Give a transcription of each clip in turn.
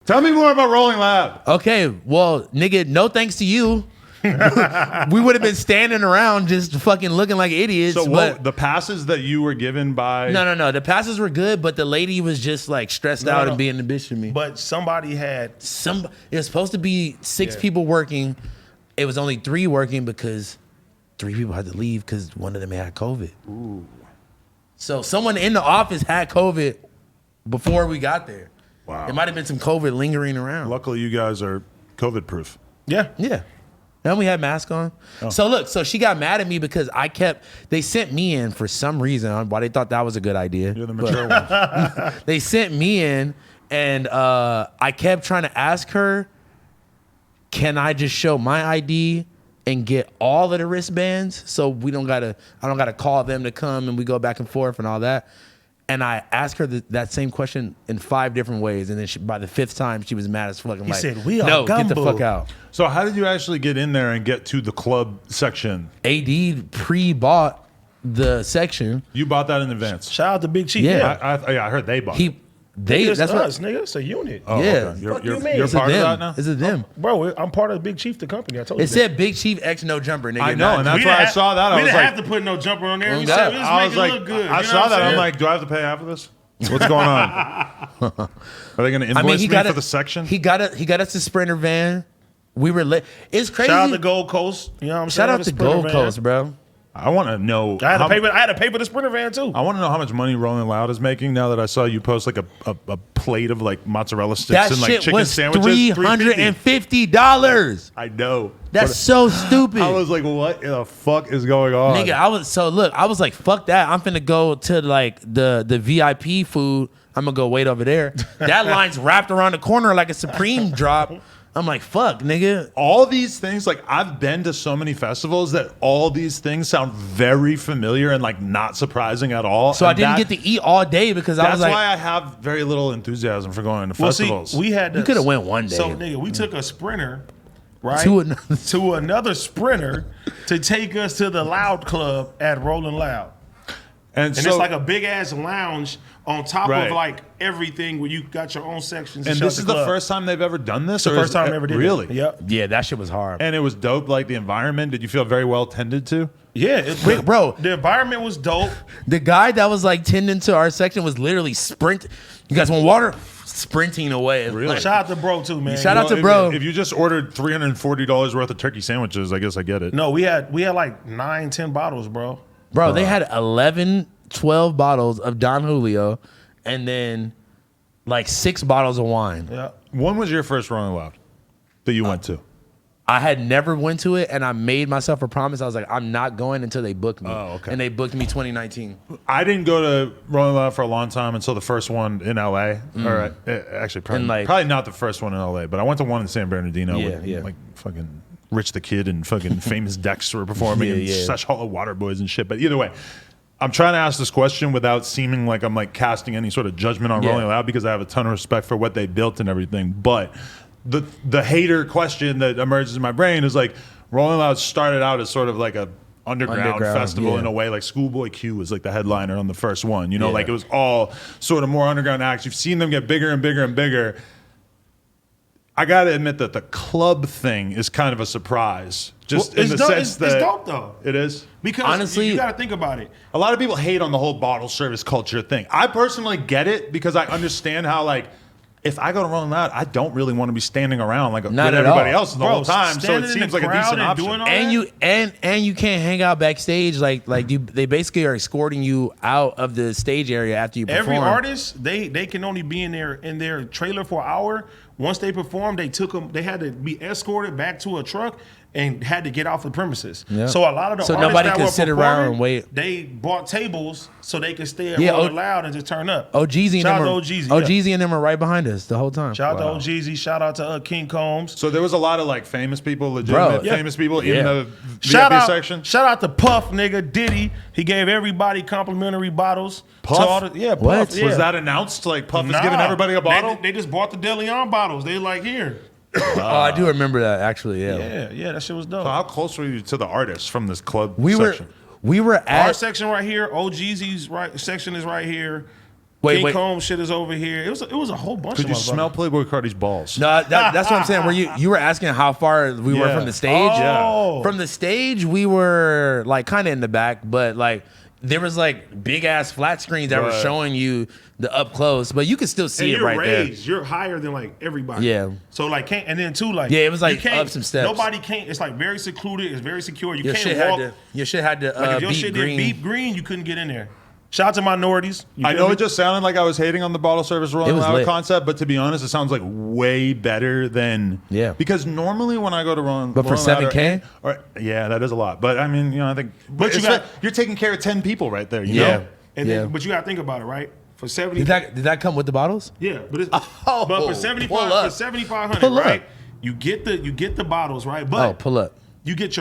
Tell me more about Rolling Loud. Okay, well, nigga, no thanks to you. We would have been standing around just fucking looking like idiots. So but the passes that you were given by... No. The passes were good, but the lady was just like stressed out and being the bitch to me. But somebody had... It was supposed to be 6 people working. It was only 3 working because 3 people had to leave because one of them had COVID. Ooh. So someone in the office had COVID before we got there. Wow. It might have been some COVID lingering around. Luckily, you guys are COVID proof. Yeah. And we had masks on. Oh. So look, so she got mad at me because they sent me in for some reason. Why they thought that was a good idea. You're the mature one. They sent me in and I kept trying to ask her, can I just show my ID and get all of the wristbands so I don't gotta call them to come and we go back and forth and all that. And I asked her that same question in 5 different ways, and then by the 5th time, she was mad as fuck. He said, "We are no, gumbo." get the fuck out." So how did you actually get in there and get to the club section? AD pre-bought the section. You bought that in advance. Shout out to Big Chief. Yeah. I heard they bought it. That's That's us, what. nigga. It's a unit. Oh, Yeah. okay. You're Fuck you mean? you're It's part of them. that now? It's a them. Bro, I'm part of Big Chief, the company. I told you It said Big Chief X No Jumper, nigga. I know, and that's why I saw that. I We was didn't like, have to put no jumper on there. We God. said, let's I make was it like, look good. I You know saw what that. I'm saying? like, do I have to pay half of this? What's going on? Are they going to invoice me for the section? He got us a Sprinter van. We were lit. It's crazy. Shout out to Gold Coast. You know what I'm saying? Shout out The to Sprinter Gold van. Coast, bro. I want to know. I had to pay for the Sprinter van too. I want to know how much money Rolling Loud is making now that I saw you post like a plate of like mozzarella sticks That and like shit chicken was sandwiches. $350. I know. That's But so stupid. I was like, what the fuck is going on? Nigga, I was like, fuck that. I'm finna go to like the VIP food. I'm gonna go wait over there. That line's wrapped around the corner like a Supreme drop. I'm like, fuck, nigga. All these things, like I've been to so many festivals that all these things sound very familiar and like not surprising at all. So And I didn't get to eat all day because I was That's like, why I have very little enthusiasm for going to Well, festivals. see, we had you could have went one day. So, nigga, we took a Sprinter, right? To another Sprinter to take us to the Loud Club at Rolling Loud. and And so, it's like a big ass lounge on top Right. of like everything where you got your own sections. and this is the first time they've ever done this? the or first is- time I ever did Really? it. Yep. yeah, that shit was hard. And it was dope, like the environment. Did you feel very well tended to? Yeah, Wait, bro. The environment was dope. The guy that was like tending to our section was literally You guys want water? Sprinting away. Really? Like, Shout out to bro too, man. Shout out to if- bro. If you just ordered $340 worth of turkey sandwiches, I guess I get it. No, we had like 9-10 bottles, bro. Bro, they had 11, 12 bottles of Don Julio and then like 6 bottles of wine. Yeah. When was your first Rolling Loud that you went to? I had never went to it and I made myself a promise. I was like, I'm not going until they book me. Oh, okay. And they booked me 2019. I didn't go to Rolling Loud for a long time until the first one in LA. Or actually, probably, And, like- probably not the first one in LA, but I went to one in San Bernardino Yeah, with yeah. like fucking Rich the Kid and fucking Famous Dex were performing and Yeah. such Hollow Water Boys and shit. But either way, I'm trying to ask this question without seeming like I'm like casting any sort of judgment on Yeah. Rolling Loud because I have a ton of respect for what they built and everything. But the hater question that emerges in my brain is like Rolling Loud started out as sort of like a underground festival yeah. in a way. Like Schoolboy Q was like the headliner on the first one. You know, Yeah. like it was all sort of more underground acts. You've seen them get bigger and bigger and bigger. I gotta admit that the club thing is kind of a surprise. Just Well, in the it's dope- sense that it's dope though. it is. Because Honestly- you got to think about it. A lot of people hate on the whole bottle service culture thing. I personally get it because I understand how like if I go to Rolling Loud, I don't really want to be standing around like Not with at everybody all. else the Bro, whole time. So standing it in seems the like a crowd decent and option. doing all And that? you and you can't hang out backstage like they basically are escorting you out of the stage area after you perform. Every artist, they can only be in their trailer for an hour. Once they performed, they had to be escorted back to a truck and had to get off the premises. Yeah. So a lot of the So artists nobody that could were sit around performing, and wait. They bought tables so they could stay at Yeah, Rolling Loud and just turn up. OGZ and Shout them out are, to OGZ. OGZ and them are right behind us the whole time. Shout out to OGZ. Shout out to King Combs. So there was a lot of like famous people, legitimate yeah. famous people in Yeah. the Shout VIP out, section. shout out to Puff, nigga, Diddy. He gave everybody complimentary bottles. Puff? To all the, yeah, Puff. What? Yeah. Was that announced? Like Puff is Nah. giving everybody a bottle? They just bought the De Leon bottles. They like, here. Oh, I do remember that actually. Yeah, that shit was dope. So how close were you to the artists from this club We section? were Our at section right here, OGZ's right section is right here. King Combs shit is over here. It was a whole bunch Could of you motherfuckers. smell Playboy Cardi's balls? No, that's what I'm saying. Were you were asking how far we were Yeah. from the stage? Oh. From the stage, we were like kind of in the back, but like there was like big ass flat screens that were Right. showing you the up close, but you could still see And it you're right raised. You're higher than like everybody. Yeah. So like and then too like Yeah, it was, like, you can't- up some steps. Nobody can't. It's like very secluded. It's very secure. You there. can't walk. Your shit had to Like if your beat shit green. didn't beep green, you couldn't get in there. Shout out to minorities. You I feel know me? it just sounded like I was hating on the bottle service Rolling It was Loud lit. concept, but to be honest, it sounds like way better than Because normally when I go to Rolling, But for Rolling Loud 7K? or yeah, that is a lot. But I mean, I think. But you're taking care of 10 people right there. You know? And then, but you gotta think about it, right? For 70. Did that come with the bottles? Yeah, but it's, Oh, but for pull 75, up. for 7,500, Pull up. right? You get the bottles, right? But Pull up. you get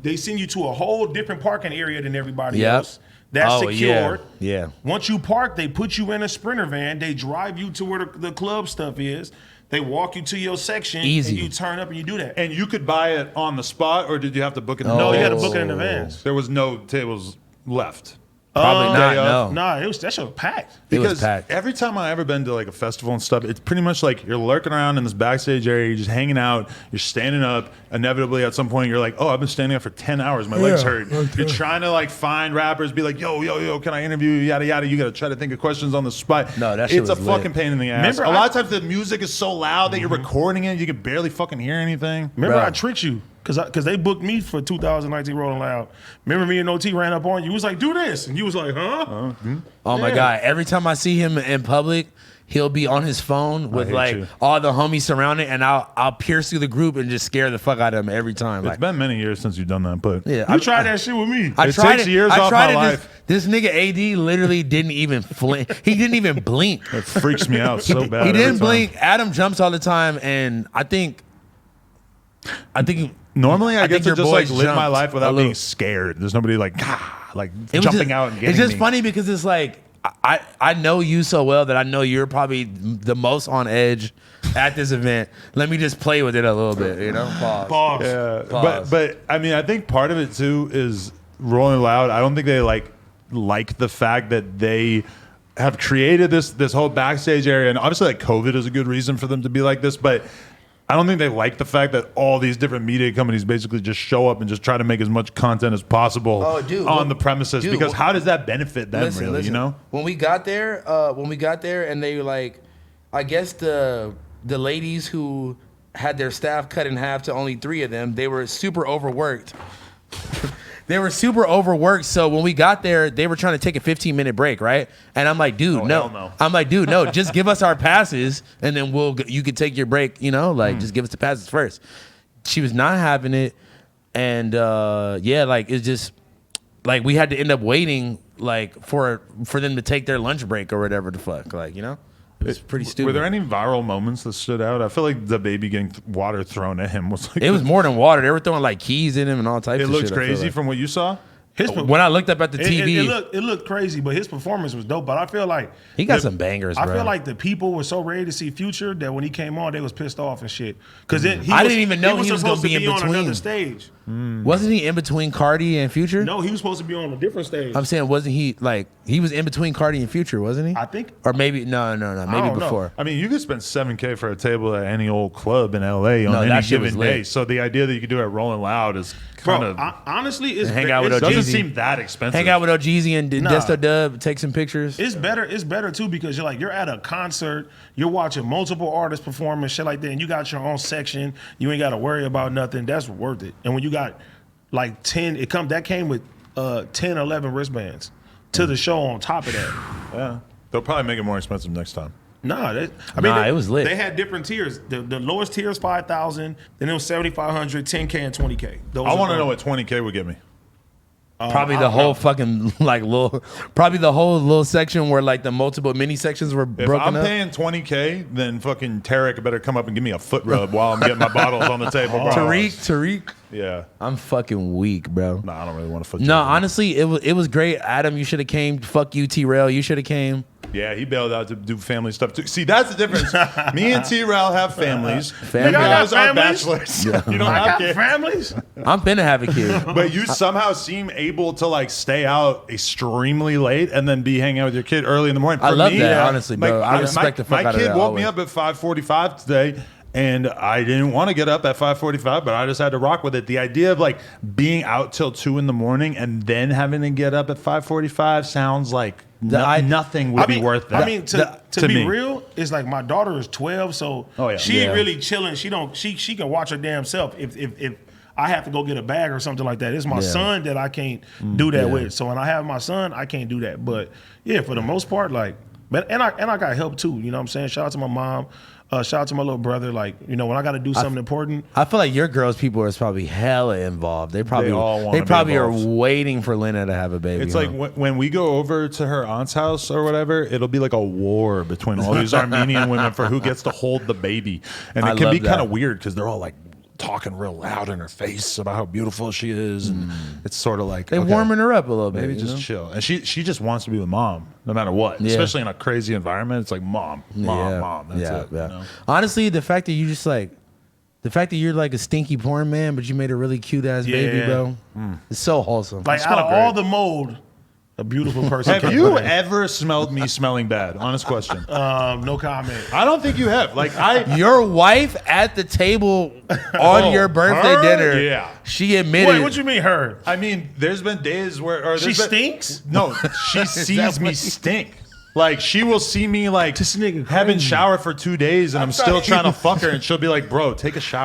they send you to a whole different parking area than everybody Yep. else. That's Oh, secured. yeah. Once you park, they put you in a Sprinter van. They drive you to where the club stuff is. They walk you to your section. Easy. And you turn up and you do that. And you could buy it on the spot, or did you have to book it? No, you had to Oh. book it in advance. There was no tables left. Probably not. Day of. No. Nah, that shit was packed. It was Because packed. every time I ever been to like a festival and stuff, it's pretty much like you're lurking around in this backstage area, you're just hanging out, you're standing up. Inevitably, at some point, you're like, "Oh, I've been standing up for 10 hours. My legs hurt." You're trying to like find rappers, be like, "Yo, can I interview you?" Yada yada. You got to try to think of questions on the spot. No, that shit it's a was lit. fucking pain in the ass. Remember, a lot of times the music is so loud that you're recording it, you can barely fucking hear anything. Remember, Bruh. I tricked you because they booked me for 2019 Rolling Loud. Remember, me and OT ran up on you. You was like, "Do this," and you was like, "Huh?" Oh my Yeah. god! Every time I see him in public, he'll be on his phone with hate like you. all the homies surrounding, and I'll pierce through the group and just scare the fuck out of him every time. It's Like, been many years since you've done that, but yeah, You tried that shit with me. I It tried takes it. years I off tried my it. life. This nigga AD literally didn't even blink. He didn't even blink. it freaks me out so bad. He every didn't time. blink. Adam jumps all the time, and I think. Normally, I get think to your just like boys live my jumped life a without little. being scared. There's nobody like It was jumping just- out and getting It's just me. funny because it's like I know you so well that I know you're probably the most on edge at this event. Let me just play with it a little bit, you know? Pause. Yeah, Pause. but I mean, I think part of it too is Rolling Loud. I don't think they like the fact that they have created this whole backstage area, and obviously, like COVID is a good reason for them to be like this, but. I don't think they like the fact that all these different media companies basically just show up and just try to make as much content as possible Oh, dude, on well, the premises. dude, because well, how does that benefit them, really? You know? When we got there, and they like, I guess the ladies who had their staff cut in half to only 3 of them, they were super overworked. They were super overworked. So when we got there, they were trying to take a 15-minute break, right? And I'm like, dude, no. hell no. I'm like, dude, no. Just give us our passes, and then you can take your break. You know, like just give us the passes first. She was not having it, and like it's just like we had to end up waiting like for them to take their lunch break or whatever the fuck, like, you know. It was pretty stupid. Were there any viral moments that stood out? I feel like the baby getting water thrown at him was like. It was more than water. They were throwing like keys in him and all types It of looks shit. I feel crazy like. from what you saw. When I looked up at the TV, It looked crazy, but his performance was dope. But I feel like he got some bangers, I bro. feel like the people were so ready to see Future that when he came on, they was pissed off and shit. Because I didn't even know he was supposed gonna be to in on between. another stage. Wasn't he in between Cardi and Future? No, he was supposed to be on a different stage. I'm saying, wasn't he like he was in between Cardi and Future, wasn't he? I think. Or maybe no, maybe don't know. before. I mean, you could spend $7K for a table at any old club in LA on No, any that shit was given lit. day. So the idea that you could do it at Rolling Loud is Bro, kind of honestly, it's Hang out with it's- OG. doesn't Jeezy. seem that expensive. Hang out with OGeezy and Nah. Desto Dub, take some pictures. It's better too because you're at a concert, you're watching multiple artists perform and shit like that, and you got your own section. You ain't got to worry about nothing. That's worth it. And when you got like 10, that came with 10, 11 wristbands to the show on top of that. Yeah, they'll probably make it more expensive next time. Nah, it was lit. They had different tiers. The lowest tier is 5,000, then it was 7,500, 10K, and 20K. I want to know what 20K would get me. Probably the whole fucking like probably the whole little section where like the multiple mini sections were If broken I'm up. paying 20K, then fucking Tarek better come up and give me a foot rub while I'm getting my bottles on the table, bro. Tariq, Yeah. I'm fucking weak, bro. Nah, I don't really want to foot. No, rub. honestly, it was great. Adam, you should have came. Fuck you, T-Rail. You should have came. Yeah, he bailed out to do family stuff too. See, that's the difference. Me and T-Rail have families. Family. You guys I are got families. bachelors. You don't I have got kids. families. I'm finna have a kid. But you somehow seem able to like stay out extremely late and then be hanging out with your kid early in the morning. I For love me, that, honestly, bro. I respect the fuck my out of kid that woke always. me up at 5:45 today. And I didn't want to get up at 5:45, but I just had to rock with it. The idea of like being out till 2 in the morning and then having to get up at 5:45 sounds like nothing would be worth that. I mean, to be me. real, it's like my daughter is 12, so Oh, yeah. she Yeah. really chilling. She can watch her damn self. If I have to go get a bag or something like that, it's my Yeah. son that I can't do that yeah. with. So when I have my son, I can't do that. But yeah, for the most part, like, but and I got help too. You know what I'm saying? Shout out to my mom. Shout out to my little brother. Like, you know, when I got to do something important, I feel like your girls' people are probably hella involved. They probably all wanna be are involved. waiting for Lena to have a baby. It's huh? like when we go over to her aunt's house or whatever, it'll be like a war between all these Armenian women for who gets to hold the baby. And I it can love be kind that. of weird because they're all like talking real loud in her face about how beautiful she is. And it's sort of like, they okay, warming her up a little bit. maybe you just know? chill. And she just wants to be with mom no matter what, Yeah. especially in a crazy environment. It's like mom. That's it. Yeah. You know? Honestly, the fact that you just like, the fact that you're like a stinky porn man, but you made a really cute ass baby, Yeah. bro. It's so wholesome. like smell out of great. all the mold, a beautiful person. Have came you from it. ever smelled me smelling bad? Honest question. No comment. I don't think you have. Like Your wife at the table on your birthday her? dinner, Yeah. she admitted. Wait, what you mean her? I mean, there's been days where or She there's been- stinks? No, she sees me stink. Like she will see me like This nigga haven't crazy. showered for 2 days and I'm still trying to fuck her, and she'll be like, "Bro, take a shower."